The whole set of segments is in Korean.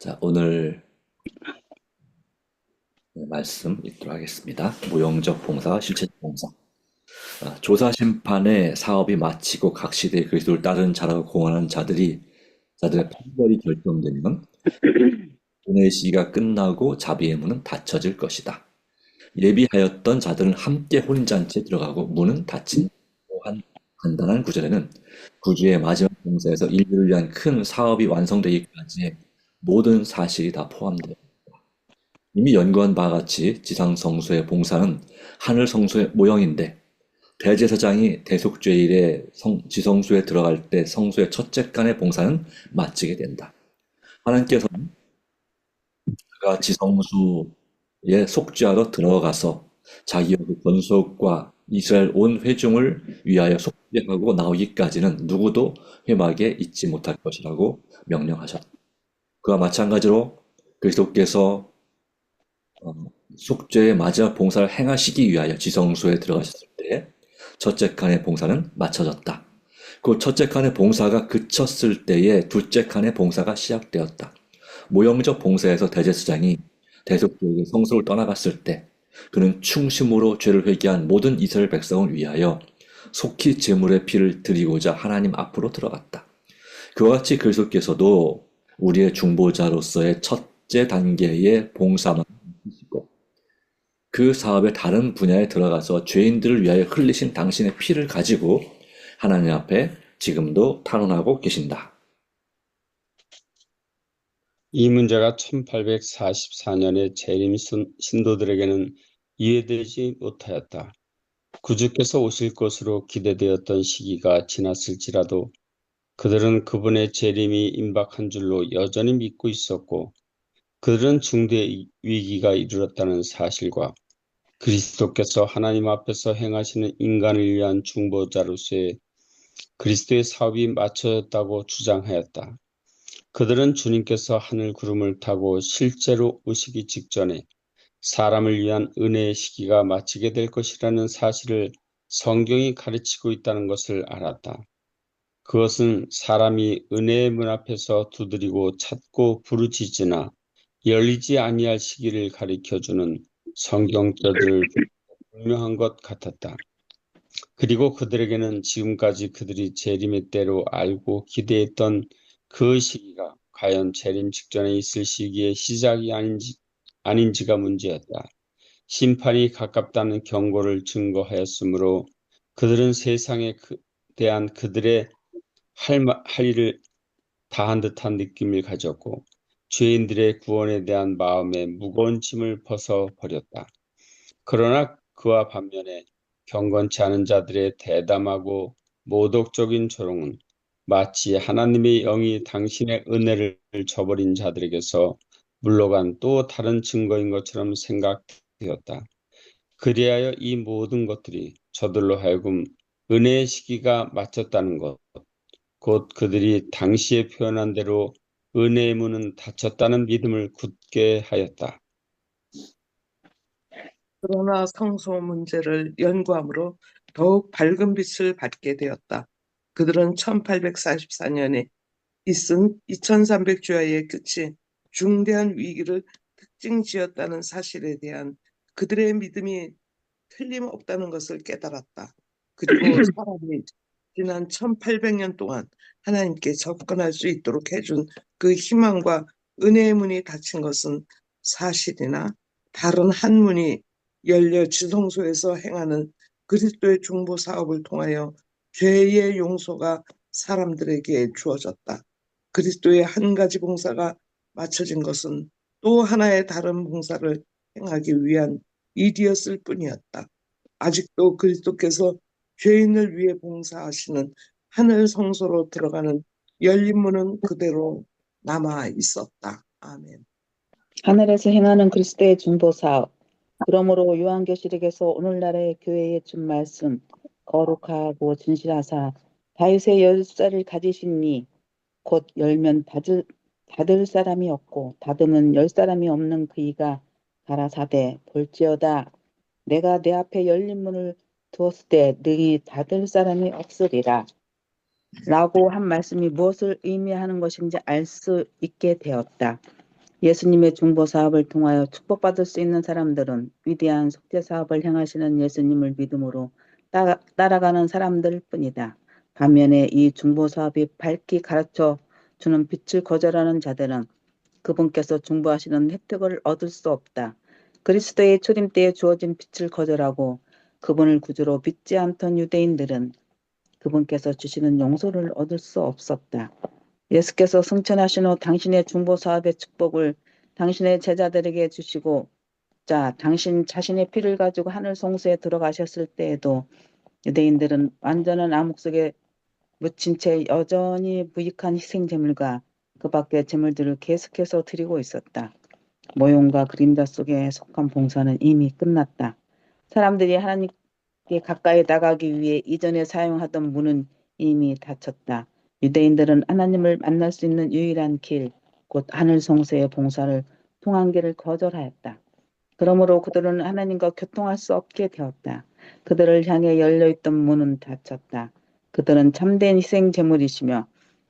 자, 오늘 말씀 읽도록 하겠습니다. 무용적 봉사와 실체적 봉사. 조사 심판의 사업이 마치고 각 시대의 그리스도를 따르는 자라고 공언하는 자들의 판결이 결정되면 은혜의 시기가 끝나고 자비의 문은 닫혀질 것이다. 예비하였던 자들은 함께 혼인잔치에 들어가고 문은 닫힌 한 간단한 구절에는 구주의 마지막 봉사에서 인류를 위한 큰 사업이 완성되기까지의 모든 사실이 다 포함되어 이미 연구한 바와 같이 지상 성소의 봉사는 하늘 성소의 모형인데 대제사장이 대속죄일에 지성소에 들어갈 때 성소의 첫째 칸의 봉사는 마치게 된다. 하나님께서는 그가 지성소에 속죄하러 들어가서 자기의 그 권속과 이스라엘 온 회중을 위하여 속죄하고 나오기까지는 누구도 회막에 있지 못할 것이라고 명령하셨다. 그와 마찬가지로 그리스도께서 속죄의 마지막 봉사를 행하시기 위하여 지성소에 들어가셨을 때 첫째 칸의 봉사는 마쳐졌다. 그 첫째 칸의 봉사가 그쳤을 때에 둘째 칸의 봉사가 시작되었다. 모형적 봉사에서 대제사장이 대속죄의 성소를 떠나갔을 때 그는 충심으로 죄를 회개한 모든 이스라엘 백성을 위하여 속히 제물의 피를 드리고자 하나님 앞으로 들어갔다. 그와 같이 그리스도께서도 우리의 중보자로서의 첫째 단계의 봉사만 하시고 그 사업의 다른 분야에 들어가서 죄인들을 위하여 흘리신 당신의 피를 가지고 하나님 앞에 지금도 탄원하고 계신다. 이 문제가 1844년의 재림 신도들에게는 이해되지 못하였다. 구주께서 오실 것으로 기대되었던 시기가 지났을지라도 그들은 그분의 재림이 임박한 줄로 여전히 믿고 있었고, 그들은 중대 위기가 이르렀다는 사실과 그리스도께서 하나님 앞에서 행하시는 인간을 위한 중보자로서의 그리스도의 사업이 마쳐졌다고 주장하였다. 그들은 주님께서 하늘 구름을 타고 실제로 오시기 직전에 사람을 위한 은혜의 시기가 마치게 될 것이라는 사실을 성경이 가르치고 있다는 것을 알았다. 그것은 사람이 은혜의 문 앞에서 두드리고 찾고 부르짖으나 열리지 아니할 시기를 가리켜주는 성경절을 분명한 것 같았다. 그리고 그들에게는 지금까지 그들이 재림의 때로 알고 기대했던 그 시기가 과연 재림 직전에 있을 시기의 시작이 아닌지가 문제였다. 심판이 가깝다는 경고를 증거하였으므로 그들은 세상에 대한 그들의 할 일을 다한 듯한 느낌을 가졌고 죄인들의 구원에 대한 마음의 무거운 짐을 벗어버렸다. 그러나 그와 반면에 경건치 않은 자들의 대담하고 모독적인 조롱은 마치 하나님의 영이 당신의 은혜를 저버린 자들에게서 물러간 또 다른 증거인 것처럼 생각되었다. 그리하여 이 모든 것들이 저들로 하여금 은혜의 시기가 마쳤다는 것, 곧 그들이 당시에 표현한 대로 은혜의 문은 닫혔다는 믿음을 굳게 하였다. 그러나 성소 문제를 연구함으로 더욱 밝은 빛을 받게 되었다. 그들은 1844년에 있은 2300주야의 끝이 중대한 위기를 특징지었다는 사실에 대한 그들의 믿음이 틀림없다는 것을 깨달았다. 그리고 사람이 지난 1800년 동안 하나님께 접근할 수 있도록 해준 그 희망과 은혜의 문이 닫힌 것은 사실이나 다른 한 문이 열려 지성소에서 행하는 그리스도의 중보 사업을 통하여 죄의 용서가 사람들에게 주어졌다. 그리스도의 한 가지 봉사가 마쳐진 것은 또 하나의 다른 봉사를 행하기 위한 일이었을 뿐이었다. 아직도 그리스도께서 죄인을 위해 봉사하시는 하늘 성소로 들어가는 열린 문은 그대로 남아 있었다. 아멘. 하늘에서 행하는 그리스도의 중보 사업. 그러므로 요한계시록에서 오늘날의 교회에 준 말씀, 거룩하고 진실하사 다윗의 열쇠를 가지신 이, 곧 열면 닫을 사람이 없고 닫으면 열 사람이 없는 그이가 가라사대 볼지어다. 내가 내 앞에 열린 문을 두었을 때 능히 닫을 사람이 없으리라. 라고 한 말씀이 무엇을 의미하는 것인지 알 수 있게 되었다. 예수님의 중보 사업을 통하여 축복받을 수 있는 사람들은 위대한 속죄 사업을 행하시는 예수님을 믿음으로 따라가는 사람들 뿐이다. 반면에 이 중보 사업이 밝히 가르쳐 주는 빛을 거절하는 자들은 그분께서 중보하시는 혜택을 얻을 수 없다. 그리스도의 초림 때에 주어진 빛을 거절하고 그분을 구주로 믿지 않던 유대인들은 그분께서 주시는 용서를 얻을 수 없었다. 예수께서 승천하신 후 당신의 중보 사업의 축복을 당신의 제자들에게 주시고 당신 자신의 피를 가지고 하늘 성소에 들어가셨을 때에도 유대인들은 완전한 암흑 속에 묻힌 채 여전히 무익한 희생 제물과 그 밖의 제물들을 계속해서 드리고 있었다. 모형과 그림자 속에 속한 봉사는 이미 끝났다. 사람들이 하나님께 가까이 나가기 위해 이전에 사용하던 문은 이미 닫혔다. 유대인들은 하나님을 만날 수 있는 유일한 길, 곧 하늘 성소의 봉사를 통한 길을 거절하였다. 그러므로 그들은 하나님과 교통할 수 없게 되었다. 그들을 향해 열려있던 문은 닫혔다. 그들은 참된 희생 제물이시며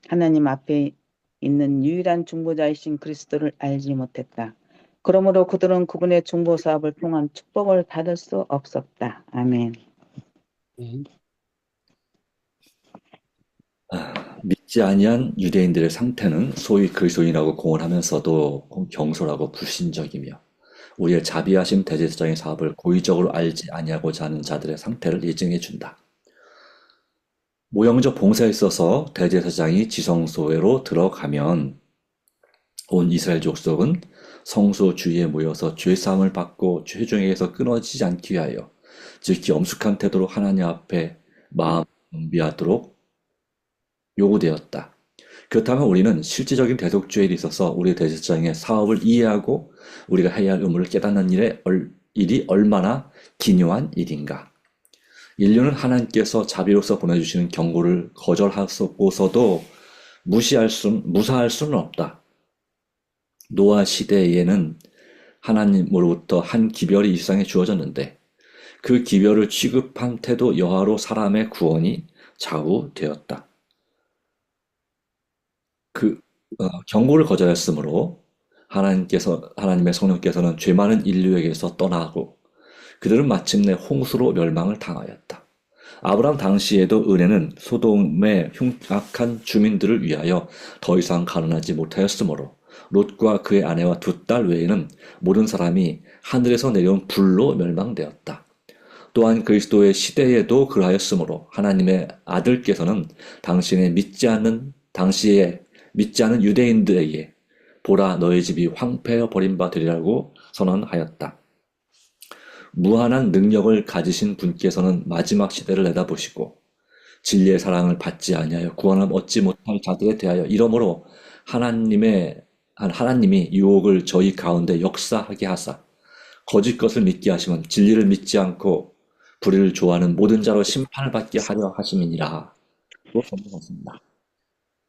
하나님 앞에 있는 유일한 중보자이신 그리스도를 알지 못했다. 그러므로 그들은 그분의 중보 사업을 통한 축복을 받을 수 없었다. 아멘. 네. 믿지 아니한 유대인들의 상태는 소위 그리스도인이라고 공언하면서도 경솔하고 불신적이며 우리의 자비하심 대제사장의 사업을 고의적으로 알지 아니하고자 하는 자들의 상태를 예증해 준다. 모형적 봉사에 있어서 대제사장이 지성소로 들어가면 온 이스라엘 족속은 성소 주위에 모여서 죄사함을 받고 죄중에게서 끊어지지 않기 위하여 즉히 엄숙한 태도로 하나님 앞에 마음 정비하도록 요구되었다. 그렇다면 우리는 실질적인 대속죄에 있어서 우리 대제사장의 사업을 이해하고 우리가 해야 할 의무를 깨닫는 일이 얼마나 기묘한 일인가. 인류는 하나님께서 자비로서 보내주시는 경고를 거절하고서도 무사할 수는 없다. 노아 시대에는 하나님으로부터 한 기별이 일상에 주어졌는데 그 기별을 취급한 태도 여하로 사람의 구원이 좌우되었다. 경고를 거절했으므로 하나님의 성령께서는 죄 많은 인류에게서 떠나고 그들은 마침내 홍수로 멸망을 당하였다. 아브라함 당시에도 은혜는 소돔의 흉악한 주민들을 위하여 더 이상 가능하지 못하였으므로 롯과 그의 아내와 두 딸 외에는 모든 사람이 하늘에서 내려온 불로 멸망되었다. 또한 그리스도의 시대에도 그러하였으므로 하나님의 아들께서는 당시에 믿지 않는 유대인들에게 보라 너희 집이 황폐하여 버림바 되리라고 선언하였다. 무한한 능력을 가지신 분께서는 마지막 시대를 내다보시고 진리의 사랑을 받지 아니하여 구원을 얻지 못할 자들에 대하여 이러므로 하나님이 유혹을 저희 가운데 역사하게 하사 거짓 것을 믿게 하시면 진리를 믿지 않고 불의를 좋아하는 모든 자로 심판을 받게 하려 하심이니라. 또 선언하십니다.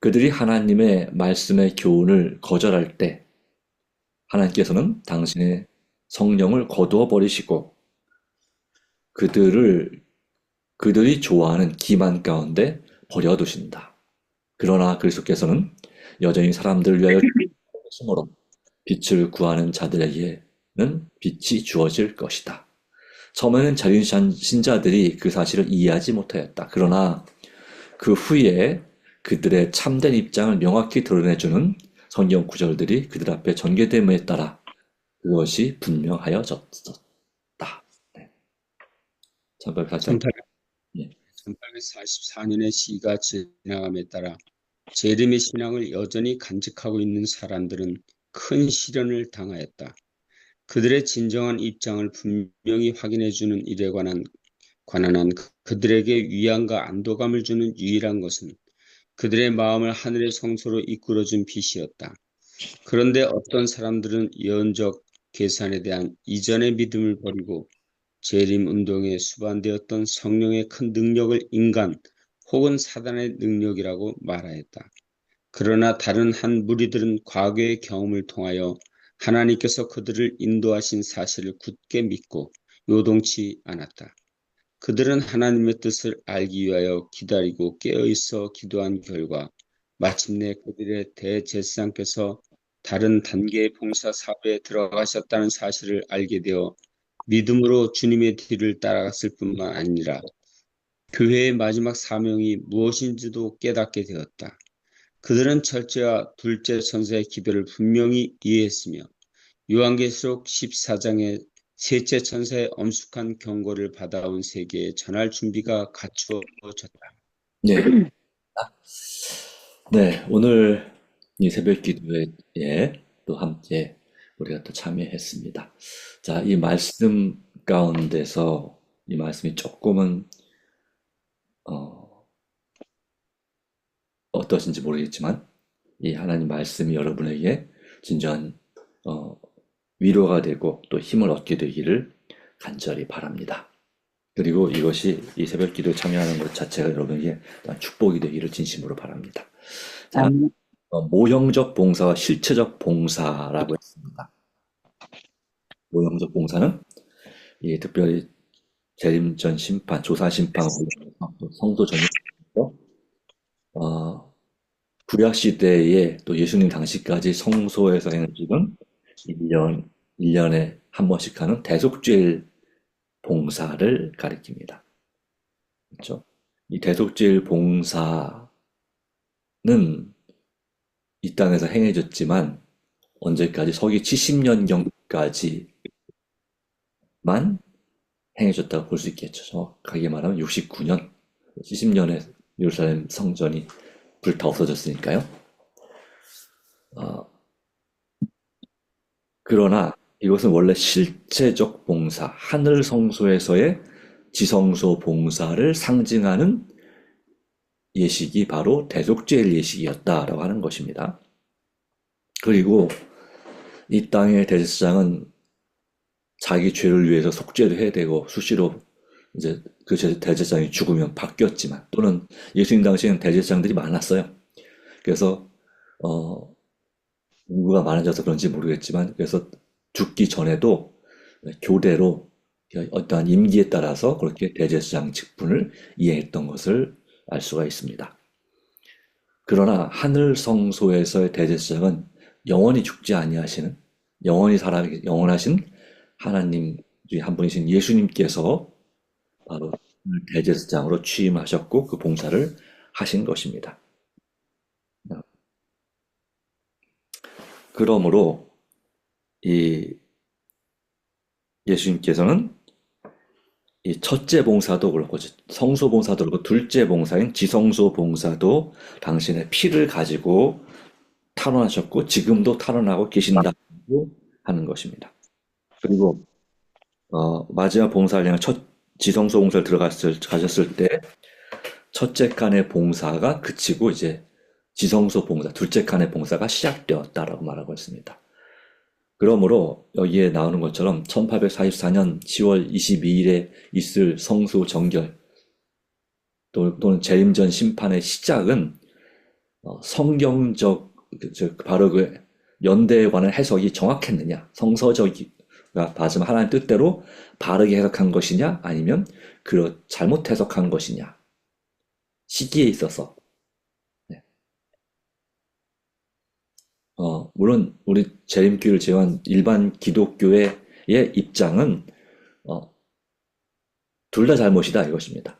그들이 하나님의 말씀의 교훈을 거절할 때 하나님께서는 당신의 성령을 거두어 버리시고 그들이 좋아하는 기만 가운데 버려두신다. 그러나 그리스도께서는 여전히 사람들을 위하여 주심으로 빛을 구하는 자들에게는 빛이 주어질 것이다. 처음에는 자기 신자들이 그 사실을 이해하지 못하였다. 그러나 그 후에 그들의 참된 입장을 명확히 드러내주는 성경 구절들이 그들 앞에 전개됨에 따라 그것이 분명하여졌다. 네. 1844년의 시기가 지나감에 따라 재림의 신앙을 여전히 간직하고 있는 사람들은 큰 시련을 당하였다. 그들의 진정한 입장을 분명히 확인해주는 일에 관한 한 그들에게 위안과 안도감을 주는 유일한 것은 그들의 마음을 하늘의 성소로 이끌어준 빛이었다. 그런데 어떤 사람들은 예언적 계산에 대한 이전의 믿음을 버리고 재림 운동에 수반되었던 성령의 큰 능력을 인간 혹은 사단의 능력이라고 말하였다. 그러나 다른 한 무리들은 과거의 경험을 통하여 하나님께서 그들을 인도하신 사실을 굳게 믿고 요동치 않았다. 그들은 하나님의 뜻을 알기 위하여 기다리고 깨어있어 기도한 결과 마침내 그들의 대제사장께서 다른 단계의 봉사 사업에 들어가셨다는 사실을 알게 되어 믿음으로 주님의 뒤를 따라갔을 뿐만 아니라 교회의 마지막 사명이 무엇인지도 깨닫게 되었다. 그들은 첫째와 둘째 천사의 기별을 분명히 이해했으며 요한계시록 14장의 셋째 천사의 엄숙한 경고를 받아온 세계에 전할 준비가 갖추어졌다. 네. 네, 오늘 이 새벽 기도회에 또 함께 우리가 또 참여했습니다. 자, 이 말씀 가운데서 이 말씀이 조금은 어떠신지 모르겠지만 이 하나님 말씀이 여러분에게 진정한 위로가 되고 또 힘을 얻게 되기를 간절히 바랍니다. 그리고 이것이 이 새벽 기도에 참여하는 것 자체가 여러분에게 또한 축복이 되기를 진심으로 바랍니다. 자, 아멘. 모형적 봉사와 실체적 봉사라고 했습니다. 모형적 봉사는 이 특별히 재림전 심판, 조사 심판, 성도 전역에서 구약 시대에 또 예수님 당시까지 성소에서 행해지던 1년에 한 번씩 하는 대속죄일 봉사를 가리킵니다. 그렇죠? 이 대속죄일 봉사는 이 땅에서 행해졌지만 언제까지 서기 70년경까지만 행해졌다고 볼 수 있겠죠. 정확하게 말하면 69년, 70년에 예루살렘 성전이 불타 없어졌으니까요. 그러나 이것은 원래 실제적 봉사, 하늘 성소에서의 지성소 봉사를 상징하는 예식이 바로 대속죄일 예식이었다라고 하는 것입니다. 그리고 이 땅의 대제사장은 자기 죄를 위해서 속죄도 해야 되고 수시로 이제 그 대제사장이 죽으면 바뀌었지만 또는 예수님 당시에는 대제사장들이 많았어요. 그래서 인구가 많아져서 그런지 모르겠지만 그래서 죽기 전에도 교대로 어떠한 임기에 따라서 그렇게 대제사장 직분을 이행했던 것을 알 수가 있습니다. 그러나 하늘 성소에서의 대제사장은 영원히 죽지 아니하시는 영원하신 하나님 중에 한 분이신 예수님께서 바로 대제사장으로 취임하셨고 그 봉사를 하신 것입니다. 그러므로 이 예수님께서는 이 첫째 봉사도 그렇고 성소 봉사도 그렇고 둘째 봉사인 지성소 봉사도 당신의 피를 가지고 탄원하셨고 지금도 탄원하고 계신다고 하는 것입니다. 그리고 마지막 봉사를 향한 첫 지성소 봉사를 가셨을 때 첫째 칸의 봉사가 그치고 이제 지성소 봉사, 둘째 칸의 봉사가 시작되었다라고 말하고 있습니다. 그러므로 여기에 나오는 것처럼 1844년 10월 22일에 있을 성소 정결 또는 재림전 심판의 시작은 성경적 바로 그 연대에 관한 해석이 정확했느냐, 성서적이가 말씀 하나님 뜻대로 바르게 해석한 것이냐, 아니면 잘못 해석한 것이냐, 시기에 있어서. 네. 물론 우리 재림교를 제외한 일반 기독교의 입장은 둘 다 잘못이다 이것입니다.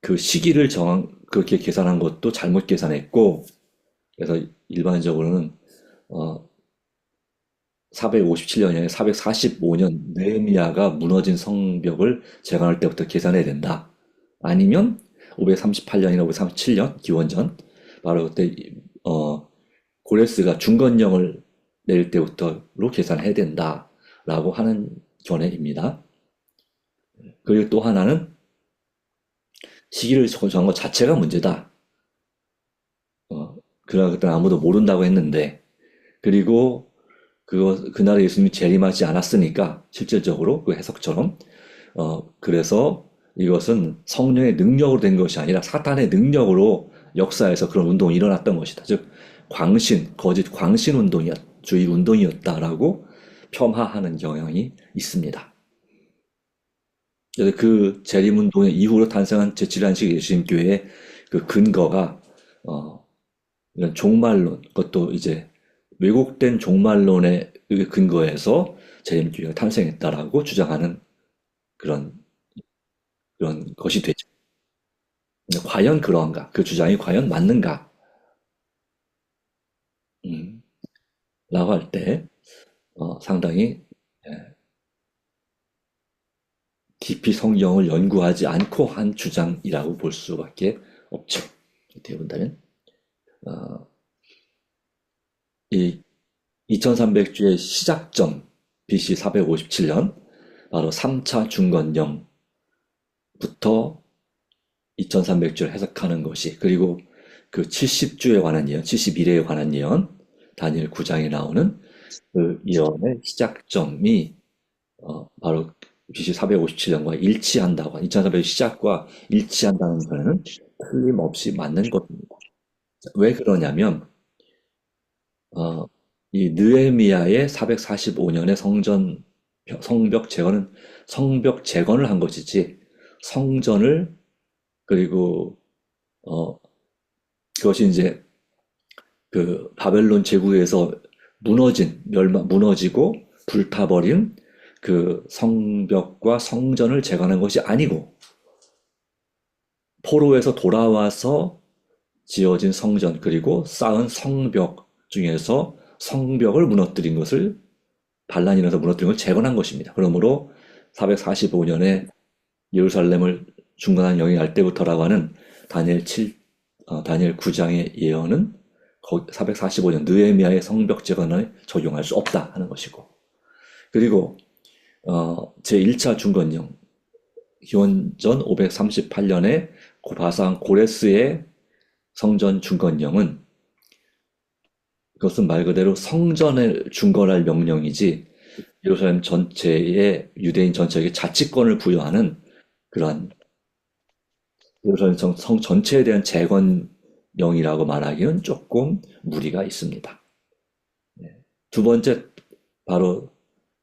그 시기를 그렇게 계산한 것도 잘못 계산했고, 그래서 일반적으로는 457년에 445년 느헤미야가 무너진 성벽을 재건할 때부터 계산해야 된다. 아니면 538년이나 537년 기원전 바로 그때 고레스가 중건령을 내릴 때부터로 계산해야 된다라고 하는 견해입니다. 그리고 또 하나는 시기를 정한 것 자체가 문제다. 그러나 그때 아무도 모른다고 했는데, 그리고 그날에 예수님이 재림하지 않았으니까 실질적으로 그 해석처럼 그래서 이것은 성령의 능력으로 된 것이 아니라 사탄의 능력으로 역사에서 그런 운동이 일어났던 것이다. 즉 거짓 광신 주의 운동이었다라고 폄하하는 경향이 있습니다. 그래서 그 재림 운동의 이후로 탄생한 제7안식 예수님 교회의 그 근거가 이런 종말론, 그것도 이제 왜곡된 종말론에 근거해서 재림교회가 탄생했다라고 주장하는 그런 것이 되죠. 근데 과연 그런가? 그 주장이 과연 맞는가? 음, 라고 할 때, 상당히 예, 깊이 성경을 연구하지 않고 한 주장이라고 볼 수밖에 없죠. 어떻게 본다면, 어, 이 2300주의 시작점, BC 457년, 바로 3차 중건령부터 2300주를 해석하는 것이, 그리고 그 70주에 관한 예언, 71회에 관한 예언, 다니엘 9장에 나오는 그 예언의 시작점이 바로 BC 457년과 일치한다고, 2300 시작과 일치한다는 것은 틀림없이 맞는 것입니다. 왜 그러냐면, 이 느헤미야의 445년의 성벽 재건을 한 것이지, 성전을, 그리고, 그것이 이제 그 바벨론 제국에서 무너지고 불타버린 그 성벽과 성전을 재건한 것이 아니고, 포로에서 돌아와서 지어진 성전, 그리고 쌓은 성벽 중에서 성벽을 무너뜨린 것을, 반란이 일어나서 무너뜨린 걸 재건한 것입니다. 그러므로 445년에 예루살렘을 중건한 영이 날 때부터라고 하는 다니엘 9장의 예언은 445년 느헤미야의 성벽 재건을 적용할 수 없다 하는 것이고, 그리고 제1차 중건령, 기원전 538년에 바산 고레스의 성전 중건령은, 그것은 말 그대로 성전을 중건할 명령이지, 예루살렘 전체의, 유대인 전체에게 자치권을 부여하는 그러한 예루살렘 성 전체에 대한 재건령이라고 말하기는 조금 무리가 있습니다. 두 번째, 바로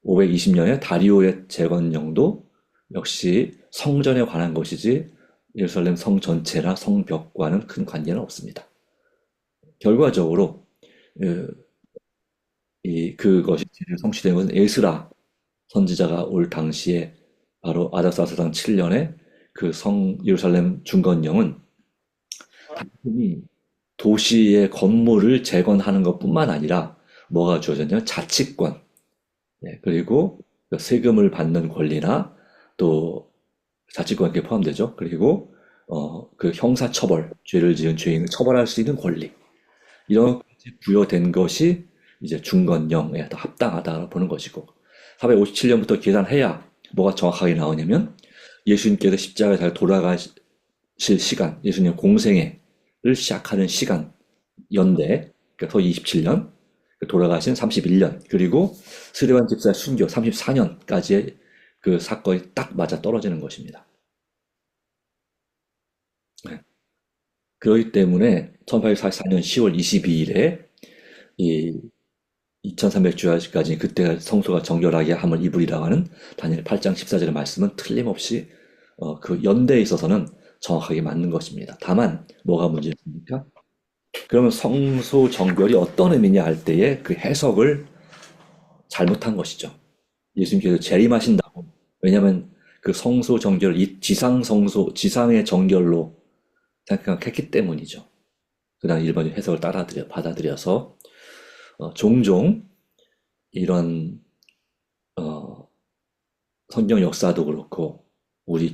520년에 다리오의 재건령도 역시 성전에 관한 것이지 예루살렘 성 전체나 성벽과는 큰 관계는 없습니다. 결과적으로 그것이 성취된 것은 에스라 선지자가 올 당시에, 바로 아닥사스당 7년에 그 예루살렘 중건령은 단순히 도시의 건물을 재건하는 것뿐만 아니라 뭐가 주어졌냐면 자치권, 그리고 세금을 받는 권리나, 또 자치권에 포함되죠. 그리고 그 형사처벌, 죄를 지은 죄인을 처벌할 수 있는 권리, 이런 것이 부여된 것이 이제 중건령에 더 합당하다고 보는 것이고, 457년부터 계산해야 뭐가 정확하게 나오냐면, 예수님께서 십자가에 잘 돌아가실 시간, 예수님 공생애를 시작하는 시간, 연대, 그러니까 서 27년, 돌아가신 31년, 그리고 스데반 집사의 순교 34년까지의 그 사건이 딱 맞아 떨어지는 것입니다. 그렇기 때문에 1844년 10월 22일에 이 2300주야까지 그때가 성소가 정결하게 함을 입으리라고 하는 다니엘 8장 14절의 말씀은 틀림없이 그 연대에 있어서는 정확하게 맞는 것입니다. 다만 뭐가 문제입니까? 그러면 성소 정결이 어떤 의미냐 할 때에 그 해석을 잘못한 것이죠. 예수님께서 재림하신다고. 왜냐하면 그 성소 정결을 이 지상의 정결로 생각했기 때문이죠. 그다음 일반적 해석을 받아들여서 종종 이런 성경 역사도 그렇고, 우리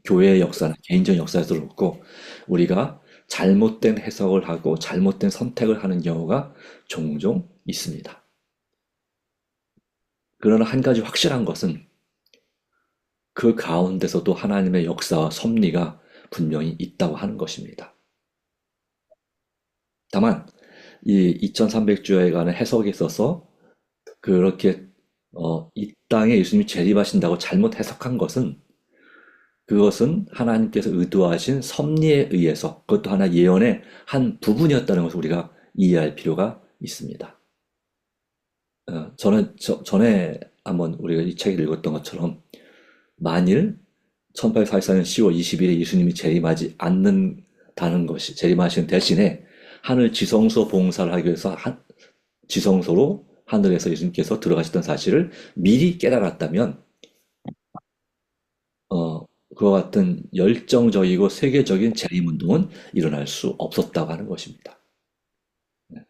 교회의 역사나 개인적 역사에도 그렇고, 우리가 잘못된 해석을 하고 잘못된 선택을 하는 경우가 종종 있습니다. 그러나 한 가지 확실한 것은 그 가운데서도 하나님의 역사와 섭리가 분명히 있다고 하는 것입니다. 다만 이 2300주야에 관한 해석에 있어서 그렇게 이 땅에 예수님이 재림하신다고 잘못 해석한 것은, 그것은 하나님께서 의도하신 섭리에 의해서, 그것도 하나 예언의 한 부분이었다는 것을 우리가 이해할 필요가 있습니다. 저는 전에 한번 우리가 이 책을 읽었던 것처럼, 만일 1844년 10월 20일에 예수님이 재림하지 않는다는 것이, 재림하시는 대신에 하늘 지성소 봉사를 하기 위해서 지성소로 하늘에서 예수님께서 들어가셨던 사실을 미리 깨달았다면 그와 같은 열정적이고 세계적인 재림운동은 일어날 수 없었다고 하는 것입니다. 네.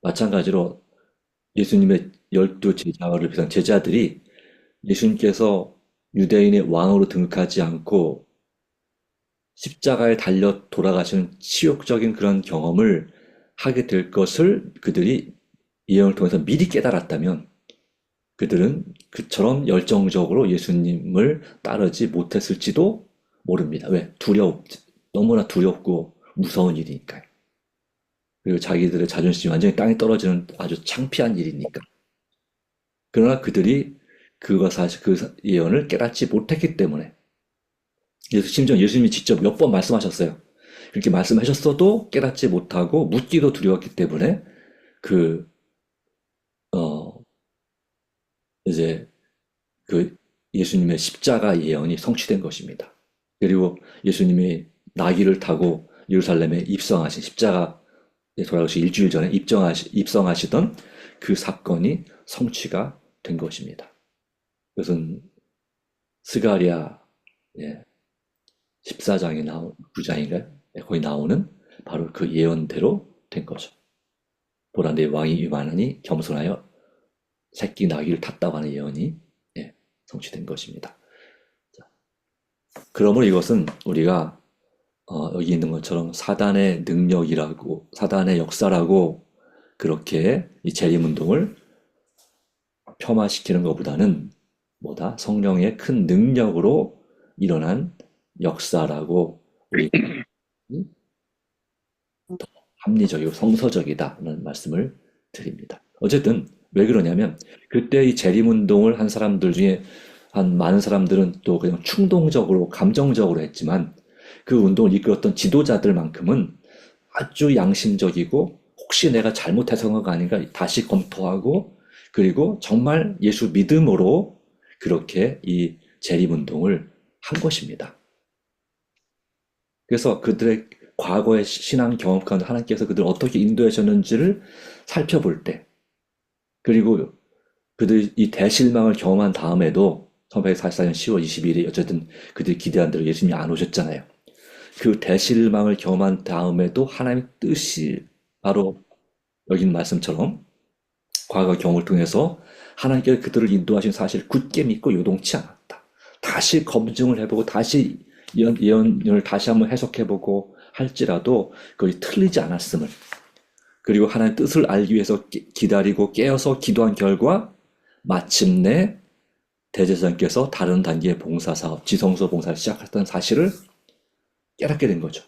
마찬가지로 예수님의 12제자를 비롯한 제자들이 예수님께서 유대인의 왕으로 등극하지 않고 십자가에 달려 돌아가시는 치욕적인 그런 경험을 하게 될 것을 그들이 예언을 통해서 미리 깨달았다면 그들은 그처럼 열정적으로 예수님을 따르지 못했을지도 모릅니다. 왜? 너무나 두렵고 무서운 일이니까요. 그리고 자기들의 자존심이 완전히 땅에 떨어지는 아주 창피한 일이니까. 그러나 그들이 사실 그 예언을 깨닫지 못했기 때문에 심지어 예수님이 직접 몇 번 말씀하셨어요. 그렇게 말씀하셨어도 깨닫지 못하고 묻기도 두려웠기 때문에 이제 예수님의 십자가 예언이 성취된 것입니다. 그리고 예수님이 나귀를 타고 예루살렘에 입성하신 십자가에 돌아가시 일주일 전에 입성하시던 그 사건이 성취가 된 것입니다. 그것은 스가랴 14장에 9장인가요? 거기 나오는 바로 그 예언대로 된 거죠. 보라 내 왕이 이만하니 겸손하여 새끼 나귀를 탔다고 하는 예언이 성취된 것입니다. 그러므로 이것은 우리가 여기 있는 것처럼 사단의 능력이라고, 사단의 역사라고 그렇게 이 재림운동을 폄하시키는 것보다는 성령의 큰 능력으로 일어난 역사라고 우리가 더 합리적이고 성서적이다는 말씀을 드립니다. 어쨌든 왜 그러냐면 그때 이 재림운동을 한 사람들 중에 한 많은 사람들은 또 그냥 충동적으로 감정적으로 했지만 그 운동을 이끌었던 지도자들만큼은 아주 양심적이고 혹시 내가 잘못해서가 아닌가 다시 검토하고 그리고 정말 예수 믿음으로 그렇게 이 재림운동을 한 것입니다. 그래서 그들의 과거의 신앙 경험 가운데 하나님께서 그들을 어떻게 인도하셨는지를 살펴볼 때 그리고 그들이 이 대실망을 경험한 다음에도 1944년 10월 20일에 어쨌든 그들이 기대한 대로 예수님이 안 오셨잖아요. 그 대실망을 경험한 다음에도 하나님의 뜻이 바로 여기 있는 말씀처럼 과거 경험을 통해서 하나님께서 그들을 인도하신 사실을 굳게 믿고 요동치 않았다. 다시 검증을 해보고 다시 예언을 다시 한번 해석해보고 할지라도 거의 틀리지 않았음을 그리고 하나님의 뜻을 알기 위해서 기다리고 깨어서 기도한 결과 마침내 대제사장께서 다른 단계의 봉사사업, 지성소 봉사를 시작했던 사실을 깨닫게 된 거죠.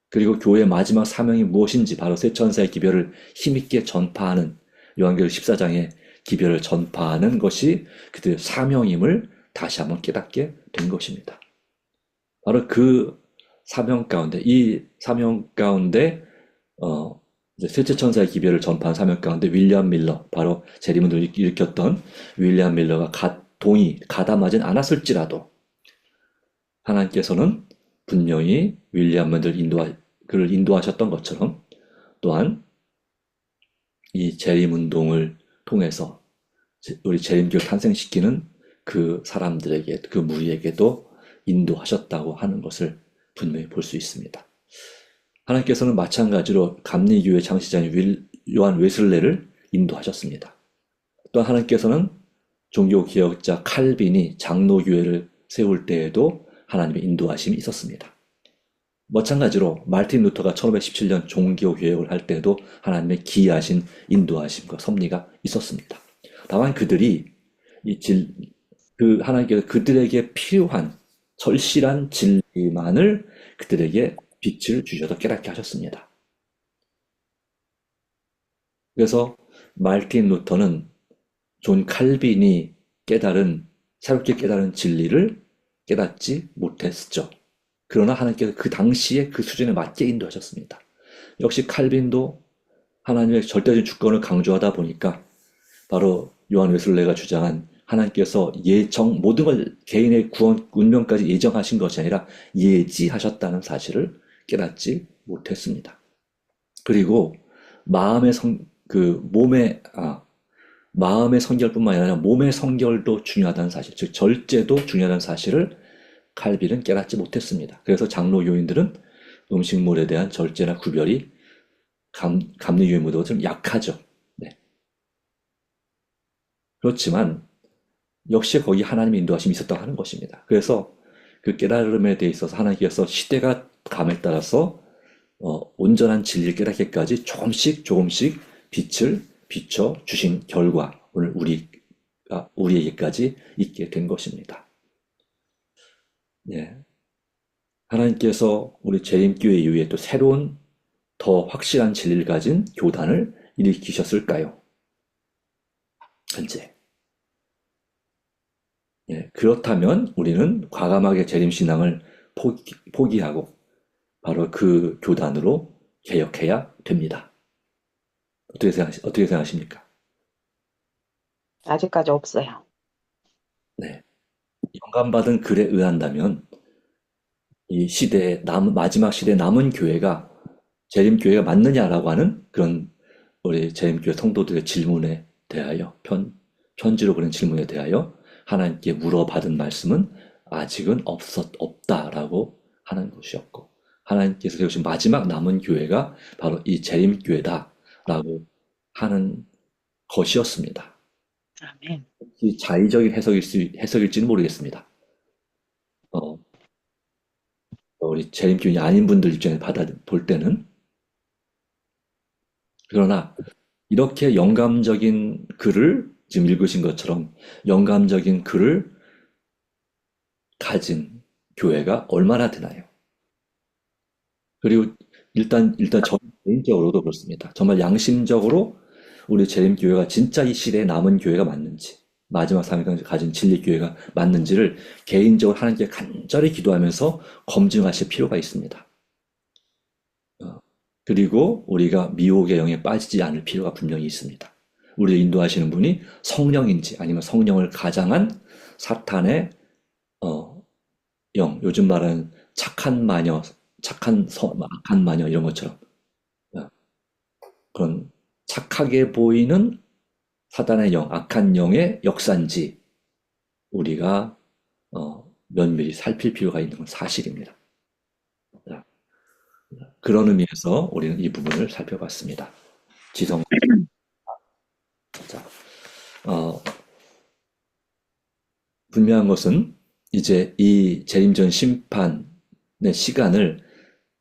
그리고 교회의 마지막 사명이 무엇인지 바로 새 천사의 기별을 힘있게 전파하는 요한계시록 14장의 기별을 전파하는 것이 그들의 사명임을 다시 한번 깨닫게 된 것입니다. 바로 그 사명 가운데 셋째 천사의 기별을 전파한 사명 가운데 윌리엄 밀러, 바로 재림운동을 일으켰던 윌리엄 밀러가 가담하진 않았을지라도 하나님께서는 분명히 윌리엄 밀러를 그를 인도하셨던 것처럼 또한 이 재림운동을 통해서 우리 재림교를 탄생시키는 그 사람들에게, 그 무리에게도 인도하셨다고 하는 것을 분명히 볼 수 있습니다. 하나님께서는 마찬가지로 감리교회 창시자인 요한 웨슬레를 인도하셨습니다. 또한 하나님께서는 종교개혁자 칼빈이 장로교회를 세울 때에도 하나님의 인도하심이 있었습니다. 마찬가지로 마르틴 루터가 1517년 종교개혁을 할 때에도 하나님의 기이하신 인도하심과 섭리가 있었습니다. 다만 그들이 하나님께서 그들에게 필요한 절실한 진리만을 그들에게 빛을 주셔서 깨닫게 하셨습니다. 그래서 마르틴 루터는 존 칼빈이 새롭게 깨달은 진리를 깨닫지 못했죠. 그러나 하나님께서 그 당시에 그 수준에 맞게 인도하셨습니다. 역시 칼빈도 하나님의 절대적인 주권을 강조하다 보니까 바로 요한 웨슬레가 주장한 하나님께서 모든 걸 개인의 구원, 운명까지 예정하신 것이 아니라 예지하셨다는 사실을 깨닫지 못했습니다. 그리고 마음의 마음의 성결뿐만 아니라 몸의 성결도 중요하다는 사실, 즉 절제도 중요하다는 사실을 칼빈은 깨닫지 못했습니다. 그래서 장로 교인들은 음식물에 대한 절제나 구별이 감리 교인보다 좀 약하죠. 네. 그렇지만 역시 거기 하나님의 인도하심이 있었다고 하는 것입니다. 그래서 그 깨달음에 대해 있어서 하나님께서 시대가 감에 따라서 온전한 진리를 깨닫기까지 조금씩 조금씩 빛을 비춰 주신 결과 오늘 우리에게까지 있게 된 것입니다. 네. 하나님께서 우리 재림교회 이후에 또 새로운 더 확실한 진리를 가진 교단을 일으키셨을까요? 현재. 예, 그렇다면 우리는 과감하게 재림신앙을 포기하고 바로 그 교단으로 개혁해야 됩니다. 어떻게 생각하십니까? 아직까지 없어요. 네. 영감받은 글에 의한다면 이 마지막 시대에 남은 교회가 재림교회가 맞느냐라고 하는 그런 우리 재림교회 성도들의 질문에 대하여 편지로 보낸 질문에 대하여 하나님께 물어받은 말씀은 아직은 없다라고 하는 것이었고 하나님께서 세우신 마지막 남은 교회가 바로 이 재림교회다라고 하는 것이었습니다. 아멘. 이 자의적인 해석일지는 모르겠습니다. 우리 재림교인이 아닌 분들 입장에 볼 때는 그러나 이렇게 영감적인 글을 지금 읽으신 것처럼 영감적인 글을 가진 교회가 얼마나 되나요? 그리고 일단 저 개인적으로도 그렇습니다. 정말 양심적으로 우리 재림교회가 진짜 이 시대에 남은 교회가 맞는지 마지막 삶을 가진 진리교회가 맞는지를 개인적으로 하나님께 간절히 기도하면서 검증하실 필요가 있습니다. 그리고 우리가 미혹의 영에 빠지지 않을 필요가 분명히 있습니다. 우리를 인도하시는 분이 성령인지 아니면 성령을 가장한 사탄의 영, 요즘 말하는 착한 마녀, 악한 마녀 이런 것처럼 그런 착하게 보이는 사단의 영, 악한 영의 역사인지 우리가 면밀히 살필 필요가 있는 건 사실입니다. 그런 의미에서 우리는 이 부분을 살펴봤습니다. 지성. 자, 분명한 것은 이제 이 재림전 심판의 시간을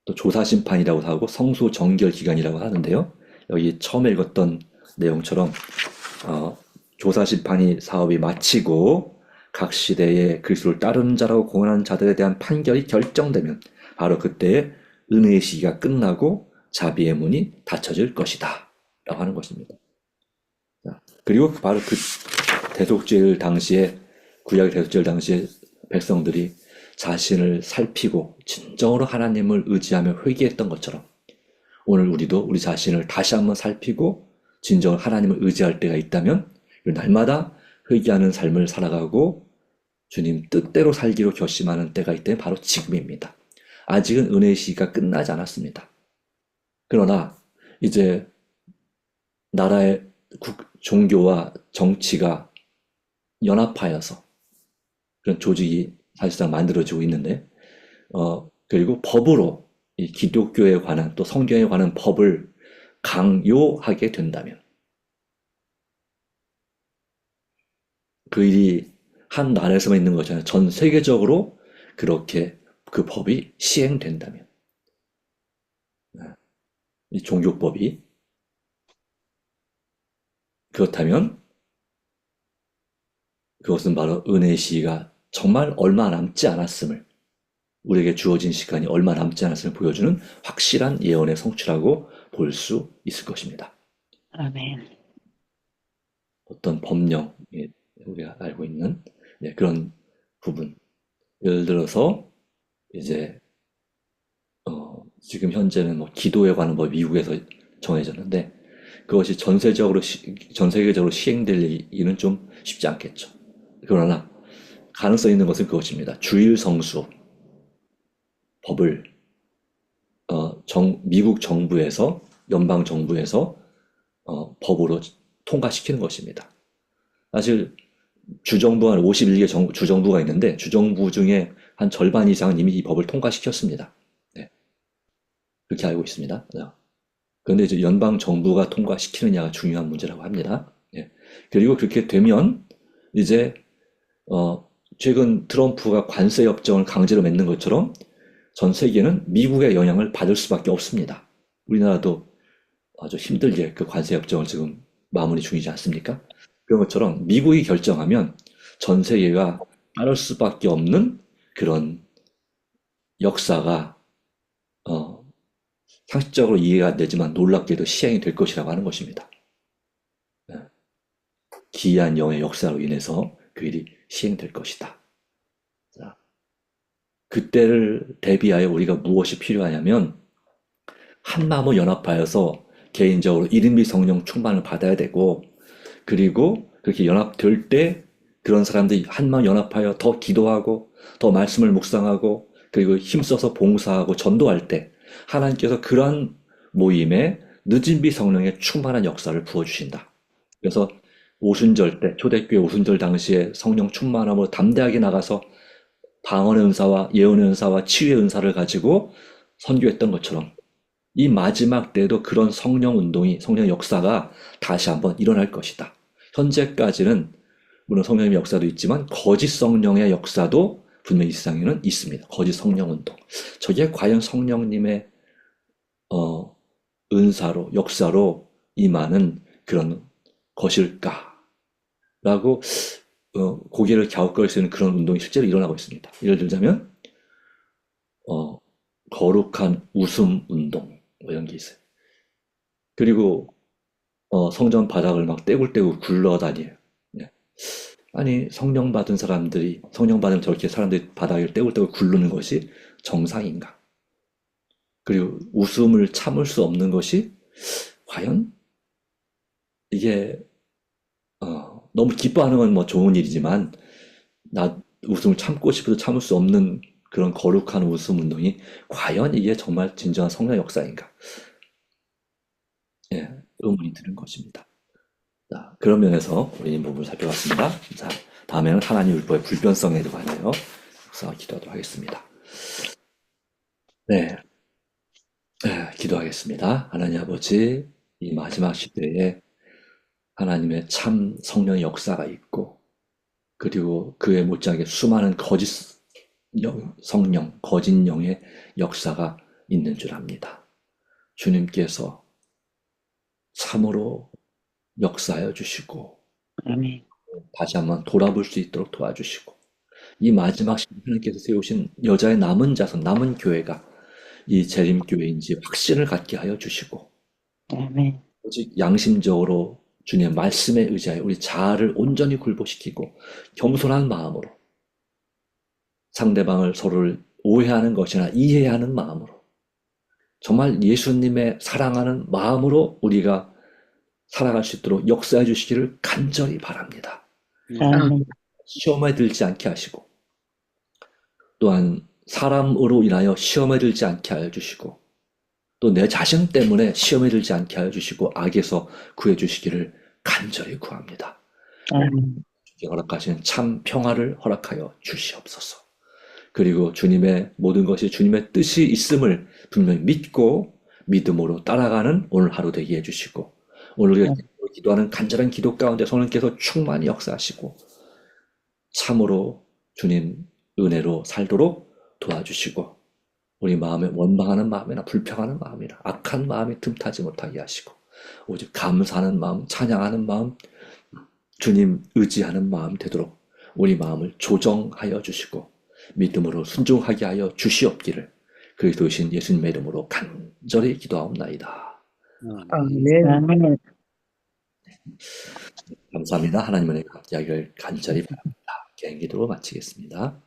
또 조사 심판이라고 하고 성소 정결 기간이라고 하는데요. 여기 처음에 읽었던 내용처럼 조사 심판이 사업이 마치고 각 시대에 그리스도를 따르는 자라고 공언하는 자들에 대한 판결이 결정되면 바로 그때에 은혜의 시기가 끝나고 자비의 문이 닫혀질 것이다 라고 하는 것입니다. 그리고 바로 그 대속죄일 당시에 구약의 대속죄일 당시에 백성들이 자신을 살피고 진정으로 하나님을 의지하며 회개했던 것처럼 오늘 우리도 우리 자신을 다시 한번 살피고 진정으로 하나님을 의지할 때가 있다면 날마다 회개하는 삶을 살아가고 주님 뜻대로 살기로 결심하는 때가 있다면 바로 지금입니다. 아직은 은혜의 시기가 끝나지 않았습니다. 그러나 이제 나라의 종교와 정치가 연합하여서 그런 조직이 사실상 만들어지고 있는데 그리고 법으로 이 기독교에 관한 또 성경에 관한 법을 강요하게 된다면 그 일이 한 나라에서만 있는 것이 전 세계적으로 그렇게 그 법이 시행된다면 이 종교법이 그렇다면 그것은 바로 은혜의 시기가 정말 얼마 남지 않았음을 우리에게 주어진 시간이 얼마 남지 않았음을 보여주는 확실한 예언의 성취라고 볼 수 있을 것입니다. 아멘. 어떤 법령 우리가 알고 있는 그런 부분 예를 들어서 이제 지금 현재는 뭐 기도에 관한 법이 미국에서 정해졌는데 그것이 전 세계적으로 시행될 일은 좀 쉽지 않겠죠. 그러나 가능성 있는 것은 그것입니다. 주일 성수 법을 미국 정부에서 연방 정부에서 법으로 통과시키는 것입니다. 사실 주정부 한 51개 주정부가 있는데 주정부 중에 한 절반 이상은 이미 이 법을 통과시켰습니다. 네, 그렇게 알고 있습니다. 그런데 이제 연방 정부가 통과시키느냐가 중요한 문제라고 합니다. 예. 그리고 그렇게 되면 이제 최근 트럼프가 관세 협정을 강제로 맺는 것처럼 전 세계는 미국의 영향을 받을 수밖에 없습니다. 우리나라도 아주 힘들게 그 관세 협정을 지금 마무리 중이지 않습니까? 그런 것처럼 미국이 결정하면 전 세계가 따를 수밖에 없는 그런 역사가 상식적으로 이해가 안 되지만 놀랍게도 시행이 될 것이라고 하는 것입니다. 기이한 영의 역사로 인해서 그 일이 시행될 것이다. 자, 그때를 대비하여 우리가 무엇이 필요하냐면 한마음을 연합하여서 개인적으로 이른비 성령 충만을 받아야 되고, 그리고 그렇게 연합될 때 그런 사람들이 한마음 연합하여 더 기도하고 더 말씀을 묵상하고 그리고 힘써서 봉사하고 전도할 때 하나님께서 그러한 모임에 늦은 비 성령의 충만한 역사를 부어주신다. 그래서 오순절 때, 초대교회 오순절 당시에 성령 충만함으로 담대하게 나가서 방언의 은사와 예언의 은사와 치유의 은사를 가지고 선교했던 것처럼 이 마지막 때에도 그런 성령 운동이, 성령 역사가 다시 한번 일어날 것이다. 현재까지는 물론 성령의 역사도 있지만 거짓 성령의 역사도 분명히 이 세상에는 있습니다. 거짓 성령 운동. 저게 과연 성령님의 은사로, 역사로 임하는 그런 것일까? 라고 고개를 갸웃거릴 수 있는 그런 운동이 실제로 일어나고 있습니다. 예를 들자면 거룩한 웃음 운동 뭐 이런 게 있어요. 그리고 성전 바닥을 막 떼굴떼굴 굴러다녀요. 네. 아니 성령 받은 사람들이 성령 받으면 저렇게 사람들이 바닥을 떼굴떼굴 굴르는 것이 정상인가? 그리고 웃음을 참을 수 없는 것이 과연 이게 너무 기뻐하는 건 뭐 좋은 일이지만 나 웃음을 참고 싶어도 참을 수 없는 그런 거룩한 웃음 운동이 과연 이게 정말 진정한 성령 역사인가? 예, 의문이 드는 것입니다. 자, 그런 면에서 우리 이 부분을 살펴봤습니다. 자, 다음에는 하나님 율법의 불변성에 관하여 기도하도록 하겠습니다. 네, 기도하겠습니다. 하나님 아버지, 이 마지막 시대에 하나님의 참 성령의 역사가 있고, 그리고 그에 못지않게 수많은 거짓 성령, 거짓 영의 역사가 있는 줄 압니다. 주님께서 참으로 역사하여 주시고, 아멘. 다시 한번 돌아볼 수 있도록 도와주시고, 이 마지막 시대 하나님께서 세우신 여자의 남은 자손, 남은 교회가 이 재림교회인지 확신을 갖게 하여 주시고, 아멘. 오직 양심적으로 주님의 말씀에 의지하여 우리 자아를 온전히 굴복시키고 겸손한 마음으로 상대방을 서로를 오해하는 것이나 이해하는 마음으로 정말 예수님의 사랑하는 마음으로 우리가 살아갈 수 있도록 역사해 주시기를 간절히 바랍니다. 아멘. 시험에 들지 않게 하시고 또한 사람으로 인하여 시험에 들지 않게 하여 주시고 또 내 자신 때문에 시험에 들지 않게 하여 주시고 악에서 구해 주시기를 간절히 구합니다. 아멘. 주께 허락하신 참 평화를 허락하여 주시옵소서. 그리고 주님의 모든 것이 주님의 뜻이 있음을 분명히 믿고 믿음으로 따라가는 오늘 하루 되게 해주시고 오늘 우리가 기도하는 간절한 기도 가운데 성령께서 충만히 역사하시고 참으로 주님 은혜로 살도록 도와주시고 우리 마음에 원망하는 마음이나 불평하는 마음이나 악한 마음이 틈타지 못하게 하시고 오직 감사하는 마음, 찬양하는 마음, 주님 의지하는 마음 되도록 우리 마음을 조정하여 주시고 믿음으로 순종하게 하여 주시옵기를 그리스도이신 예수님의 이름으로 간절히 기도하옵나이다. 아멘. 아멘. 감사합니다. 하나님의 이야기를 간절히 바랍니다. 개인기도로 마치겠습니다.